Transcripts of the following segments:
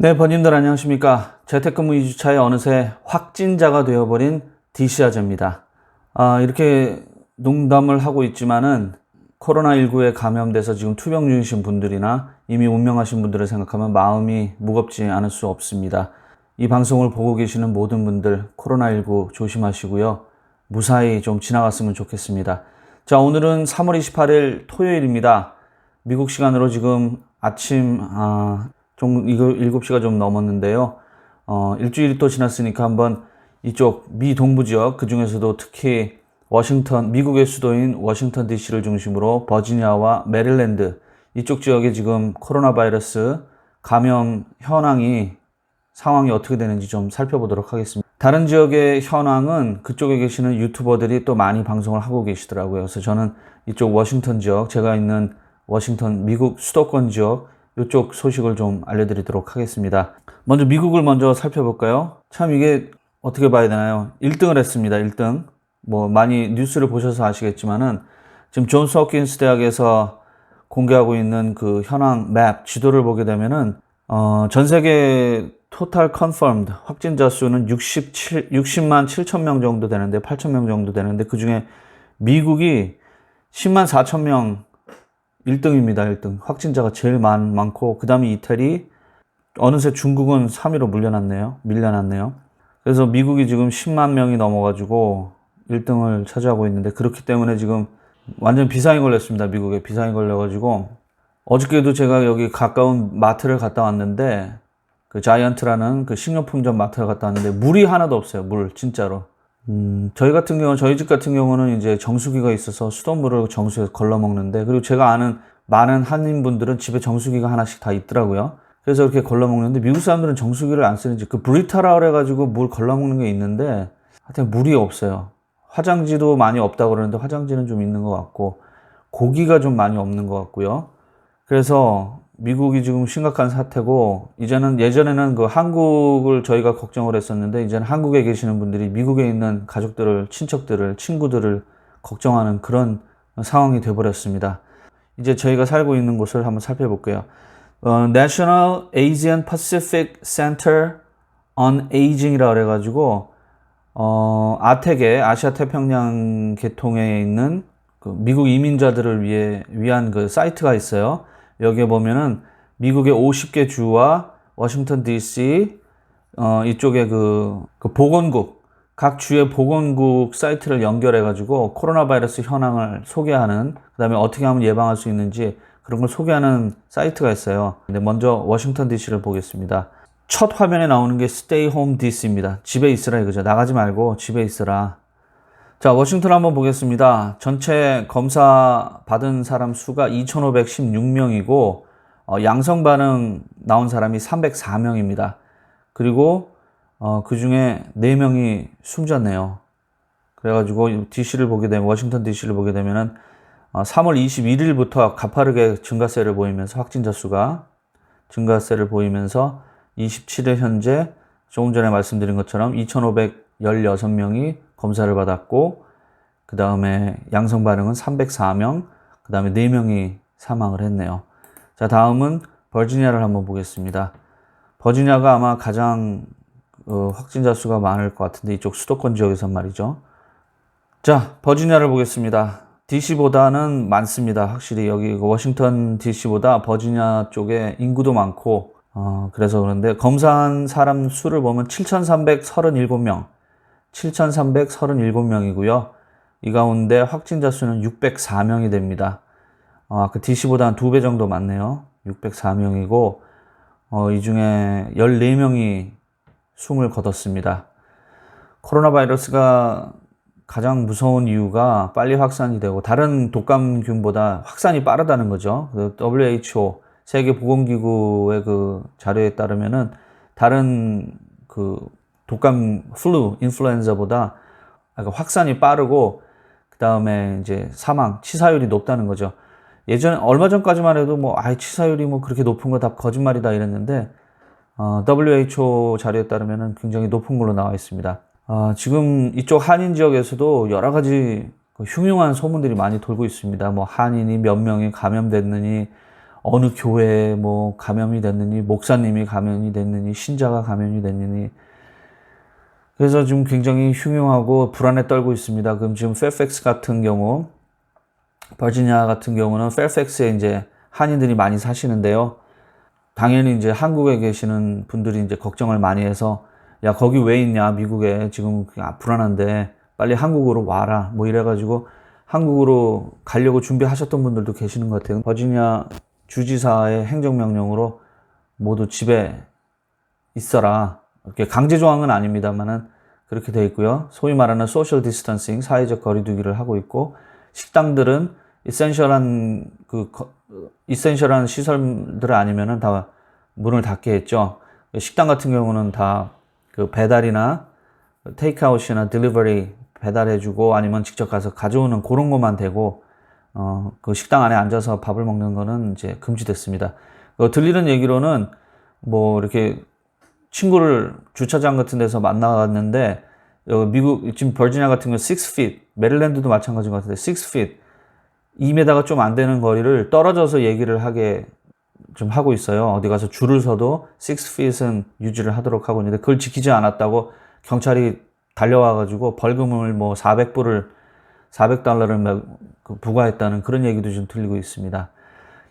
네, 번님들 안녕하십니까. 재택근무 2주차에 어느새 확진자가 되어버린 DC아저입니다. 이렇게 농담을 하고 있지만은 코로나19에 감염돼서 지금 투병 중이신 분들이나 이미 운명하신 분들을 생각하면 마음이 무겁지 않을 수 없습니다. 이 방송을 보고 계시는 모든 분들 코로나19 조심하시고요. 무사히 좀 지나갔으면 좋겠습니다. 자, 오늘은 3월 28일 토요일입니다. 미국 시간으로 지금 아침 이거 7시가 좀 넘었는데요. 일주일이 또 지났으니까 한번 이쪽 미 동부 지역, 그 중에서도 특히 미국의 수도인 워싱턴 DC를 중심으로 버지니아와 메릴랜드 이쪽 지역에 지금 코로나 바이러스 감염 상황이 어떻게 되는지 좀 살펴보도록 하겠습니다. 다른 지역의 현황은 그쪽에 계시는 유튜버들이 또 많이 방송을 하고 계시더라고요. 그래서 저는 이쪽 워싱턴 지역, 제가 있는 워싱턴 미국 수도권 지역 이쪽 소식을 좀 알려드리도록 하겠습니다. 먼저 미국을 먼저 살펴볼까요? 참 이게 어떻게 봐야 되나요? 1등을 했습니다. 1등. 많이 뉴스를 보셔서 아시겠지만은 지금 존스 홉킨스 대학에서 공개하고 있는 그 현황 맵 지도를 보게 되면은 전 세계 토탈 컨펌드 확진자 수는 60만 7천 명 정도 되는데 8천 명 정도 되는데 그 중에 미국이 10만 4천 명 1등입니다. 1등. 확진자가 제일 많고 그 다음에 이태리, 어느새 중국은 3위로 밀려났네요. 그래서 미국이 지금 10만 명이 넘어가지고 1등을 차지하고 있는데, 그렇기 때문에 지금 완전 비상이 걸렸습니다. 미국에 비상이 걸려가지고 어저께도 제가 여기 가까운 마트를 갔다 왔는데, 그 자이언트라는 그 식료품점 마트를 갔다 왔는데 물이 하나도 없어요. 물 진짜로. 저희 집 같은 경우는 이제 정수기가 있어서 수돗물을 정수기에 걸러 먹는데, 그리고 제가 아는 많은 한인분들은 집에 정수기가 하나씩 다 있더라고요. 그래서 이렇게 걸러 먹는데, 미국 사람들은 정수기를 안 쓰는지 그 브리타라 그래가지고 물 걸러 먹는 게 있는데 하여튼 물이 없어요. 화장지도 많이 없다고 그러는데 화장지는 좀 있는 것 같고, 고기가 좀 많이 없는 것 같고요. 그래서 미국이 지금 심각한 사태고, 예전에는 그 한국을 저희가 걱정을 했었는데, 이제는 한국에 계시는 분들이 미국에 있는 가족들을, 친척들을, 친구들을 걱정하는 그런 상황이 되어버렸습니다. 이제 저희가 살고 있는 곳을 한번 살펴볼게요. National Asian Pacific Center on Aging이라 그래가지고, 아태계, 아시아 태평양 계통에 있는 그 미국 이민자들을 위한 그 사이트가 있어요. 여기에 보면은 미국의 50개 주와 워싱턴 DC 이쪽에 그 보건국, 각 주의 보건국 사이트를 연결해 가지고 코로나 바이러스 현황을 소개하는, 그다음에 어떻게 하면 예방할 수 있는지 그런 걸 소개하는 사이트가 있어요. 근데 먼저 워싱턴 DC를 보겠습니다. 첫 화면에 나오는 게 Stay Home DC입니다. 집에 있으라 이거죠. 나가지 말고 집에 있으라. 자, 워싱턴 한번 보겠습니다. 전체 검사 받은 사람 수가 2,516명이고, 양성 반응 나온 사람이 304명입니다. 그리고, 그 중에 4명이 숨졌네요. 그래가지고, 워싱턴 DC를 보게 되면은, 3월 21일부터 가파르게 확진자 수가 증가세를 보이면서, 27일 현재, 조금 전에 말씀드린 것처럼 2,516명이 검사를 받았고, 그 다음에 양성 반응은 304명, 그 다음에 4명이 사망을 했네요. 자, 다음은 버지니아를 한번 보겠습니다. 버지니아가 아마 가장 확진자 수가 많을 것 같은데, 이쪽 수도권 지역에선 말이죠. 자, 버지니아를 보겠습니다. DC보다는 많습니다. 확실히 여기 워싱턴 DC보다 버지니아 쪽에 인구도 많고, 그래서 그런데 검사한 사람 수를 보면 7,337명, 7,337명이고요. 이 가운데 확진자 수는 604명이 됩니다. 그 DC보다 한 2배 정도 많네요. 604명이고, 이 중에 14명이 숨을 거뒀습니다. 코로나 바이러스가 가장 무서운 이유가 빨리 확산이 되고, 다른 독감균보다 확산이 빠르다는 거죠. 그 WHO, 세계보건기구의 그 자료에 따르면은, 다른 그 독감, 인플루엔자보다 확산이 빠르고, 그 다음에 이제 치사율이 높다는 거죠. 얼마 전까지만 해도 치사율이 그렇게 높은 거 다 거짓말이다 이랬는데, WHO 자료에 따르면은 굉장히 높은 걸로 나와 있습니다. 지금 이쪽 한인 지역에서도 여러 가지 흉흉한 소문들이 많이 돌고 있습니다. 한인이 몇 명이 감염됐느니, 어느 교회에 뭐 감염이 됐느니, 목사님이 감염이 됐느니, 신자가 감염이 됐느니. 그래서 지금 굉장히 흉흉하고 불안에 떨고 있습니다. 그럼 지금 페어팩스 같은 경우, 버지니아 같은 경우는 페어팩스에 이제 한인들이 많이 사시는데요. 당연히 이제 한국에 계시는 분들이 이제 걱정을 많이 해서, 야, 거기 왜 있냐, 미국에 지금 불안한데 빨리 한국으로 와라, 뭐 이래가지고 한국으로 가려고 준비하셨던 분들도 계시는 것 같아요. 버지니아 주지사의 행정명령으로 모두 집에 있어라. 이렇게 강제 조항은 아닙니다만은 그렇게 되어 있고요. 소위 말하는 소셜 디스턴싱, 사회적 거리두기를 하고 있고, 식당들은 이센셜한 시설들 아니면은 다 문을 닫게 했죠. 식당 같은 경우는 다 그 배달이나 테이크아웃이나 딜리버리 배달해주고 아니면 직접 가서 가져오는 그런 것만 되고, 그 식당 안에 앉아서 밥을 먹는 거는 이제 금지됐습니다. 들리는 얘기로는 뭐 이렇게 친구를 주차장 같은 데서 만나갔는데, 미국, 지금 버지니아 같은 경우 6feet, 메릴랜드도 마찬가지인 것 같은데 6feet, 2m가 좀 안 되는 거리를 떨어져서 얘기를 하게 좀 하고 있어요. 어디 가서 줄을 서도 6feet은 유지를 하도록 하고 있는데, 그걸 지키지 않았다고 경찰이 달려와가지고 벌금을 뭐 400달러를 부과했다는 그런 얘기도 좀 들리고 있습니다.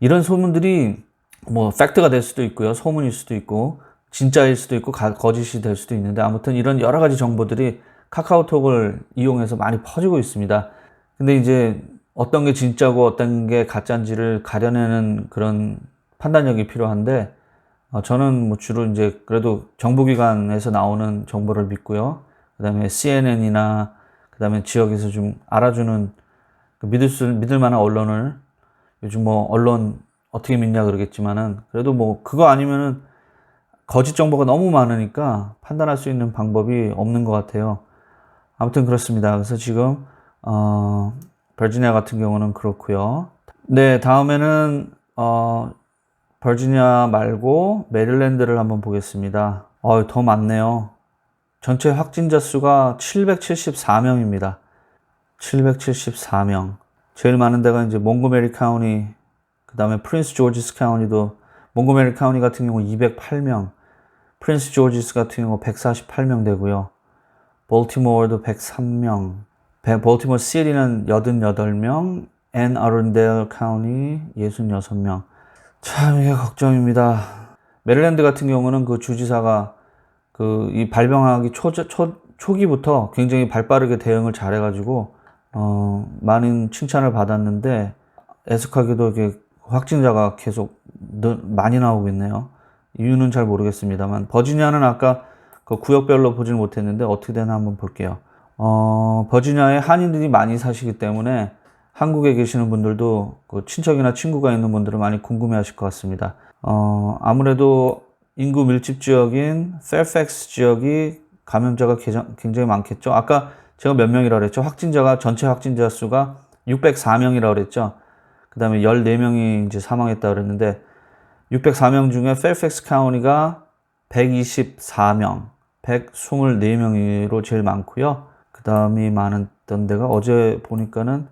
이런 소문들이 뭐 팩트가 될 수도 있고요. 소문일 수도 있고, 진짜일 수도 있고, 거짓이 될 수도 있는데, 아무튼 이런 여러 가지 정보들이 카카오톡을 이용해서 많이 퍼지고 있습니다. 근데 이제 어떤 게 진짜고 어떤 게 가짜인지를 가려내는 그런 판단력이 필요한데, 저는 뭐 주로 이제 그래도 정부기관에서 나오는 정보를 믿고요. 그 다음에 CNN이나 그 다음에 지역에서 좀 알아주는 믿을 만한 언론을, 요즘 뭐 언론 어떻게 믿냐 그러겠지만은, 그래도 뭐 그거 아니면은 거짓 정보가 너무 많으니까 판단할 수 있는 방법이 없는 것 같아요. 아무튼 그렇습니다. 그래서 지금 버지니아 같은 경우는 그렇고요. 네, 다음에는 버지니아 말고 메릴랜드를 한번 보겠습니다. 더 많네요. 전체 확진자 수가 774명입니다. 774명. 제일 많은 데가 이제 몽고메리 카운티, 그 다음에 프린스 조지스 카운티도, 몽고메리 카운티 같은 경우 208명, 프린스 조지스 같은 경우 148명 되고요. 볼티모어도 103명, 볼티모어 시티는 88명, 앤 아른데일 카운티 66명. 참 이게 걱정입니다. 메릴랜드 같은 경우는 그 주지사가 이 발병하기 초기부터 굉장히 발빠르게 대응을 잘해가지고 많은 칭찬을 받았는데, 애석하게도 이게 확진자가 계속 많이 나오고 있네요. 이유는 잘 모르겠습니다만, 버지니아는 아까 그 구역별로 보질 못했는데 어떻게 되나 한번 볼게요. 버지니아에 한인들이 많이 사시기 때문에 한국에 계시는 분들도 그 친척이나 친구가 있는 분들은 많이 궁금해 하실 것 같습니다. 아무래도 인구 밀집 지역인 페어팩스 지역이 감염자가 굉장히 많겠죠. 아까 제가 몇 명이라고 그랬죠? 전체 확진자 수가 604명이라고 그랬죠. 그 다음에 14명이 이제 사망했다고 그랬는데, 604명 중에 페어팩스 카운티가 124명, 124명으로 제일 많고요. 그 다음이 많았던 데가 어제 보니까는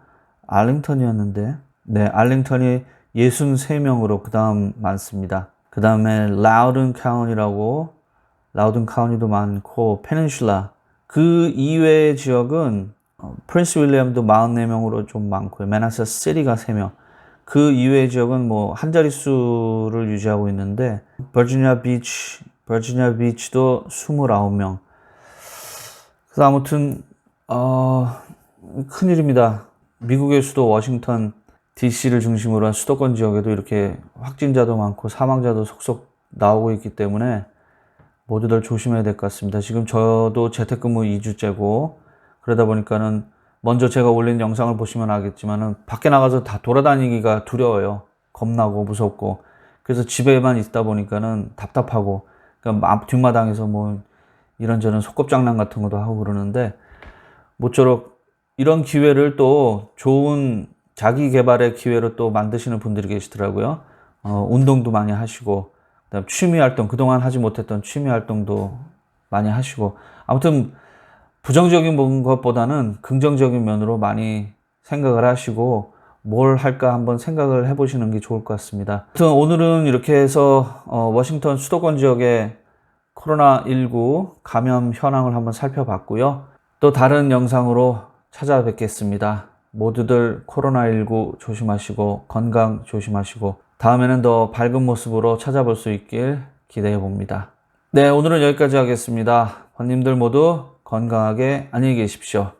알링턴이었는데, 네, 알링턴이 63명으로 그 다음 많습니다. 그 다음에 라우든 카운티도 많고, 페닌슐라, 그 이외의 지역은 프린스 윌리엄도 44명으로 좀 많고요. 매나사스 시티가 3명. 그 이외의 지역은 뭐 한 자릿수를 유지하고 있는데, 버지니아 비치도 29명. 그래서 아무튼 큰일입니다. 미국의 수도 워싱턴 DC를 중심으로 한 수도권 지역에도 이렇게 확진자도 많고 사망자도 속속 나오고 있기 때문에 모두들 조심해야 될 것 같습니다. 지금 저도 재택근무 2주째고, 그러다 보니까는 먼저 제가 올린 영상을 보시면 알겠지만은 밖에 나가서 다 돌아다니기가 두려워요. 겁나고 무섭고. 그래서 집에만 있다 보니까는 답답하고, 그러니까 뒷마당에서 뭐 이런저런 소꿉장난 같은 것도 하고 그러는데, 모쪼록 이런 기회를 또 좋은 자기 개발의 기회로 또 만드시는 분들이 계시더라고요. 운동도 많이 하시고, 그다음 취미 활동, 그동안 하지 못했던 취미 활동도 많이 하시고, 아무튼 부정적인 것보다는 긍정적인 면으로 많이 생각을 하시고, 뭘 할까 한번 생각을 해보시는 게 좋을 것 같습니다. 아무튼 오늘은 이렇게 해서 워싱턴 수도권 지역의 코로나19 감염 현황을 한번 살펴봤고요. 또 다른 영상으로 찾아뵙겠습니다. 모두들 코로나19 조심하시고 건강 조심하시고 다음에는 더 밝은 모습으로 찾아볼 수 있길 기대해 봅니다. 네, 오늘은 여기까지 하겠습니다. 관님들 모두 건강하게 안녕히 계십시오.